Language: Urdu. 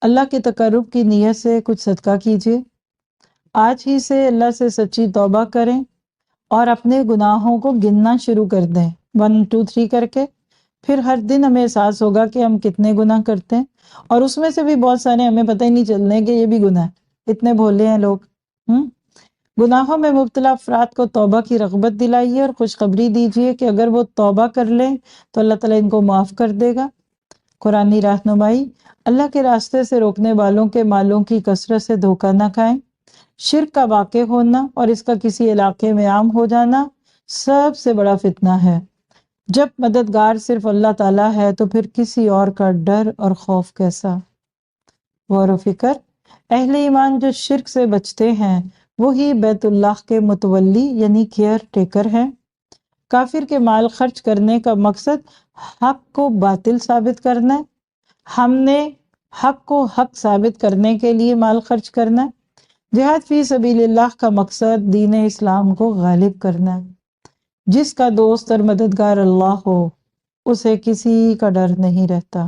اللہ کے تقرب کی نیت سے کچھ صدقہ کیجیے، آج ہی سے اللہ سے سچی توبہ کریں اور اپنے گناہوں کو گننا شروع کر دیں 1 2 3 کر کے۔ پھر ہر دن ہمیں احساس ہوگا کہ ہم کتنے گناہ کرتے ہیں، اور اس میں سے بھی بہت سارے ہمیں پتہ ہی نہیں چلنے کہ یہ بھی گناہ ہے، اتنے بھولے ہیں لوگ۔ گناہوں میں مبتلا افراد کو توبہ کی رغبت دلائیے اور خوشخبری دیجیے کہ اگر وہ توبہ کر لیں تو اللہ تعالیٰ ان کو معاف کر دے گا۔ قرآنی رہنمائی: اللہ کے راستے سے روکنے والوں کے مالوں کی کثرت سے دھوکہ نہ کھائیں۔ شرک کا واقع ہونا اور اس کا کسی علاقے میں عام ہو جانا سب سے بڑا فتنہ ہے۔ جب مددگار صرف اللہ تعالیٰ ہے تو پھر کسی اور کا ڈر اور خوف کیسا؟ غور و فکر: اہل ایمان جو شرک سے بچتے ہیں وہی بیت اللہ کے متولی یعنی کیئر ٹیکر ہیں۔ کافر کے مال خرچ کرنے کا مقصد حق کو باطل ثابت کرنا ہے۔ ہم نے حق کو حق ثابت کرنے کے لیے مال خرچ کرنا ہے۔ جہاد فی سبیل اللہ کا مقصد دین اسلام کو غالب کرنا ہے۔ جس کا دوست اور مددگار اللہ ہو اسے کسی کا ڈر نہیں رہتا۔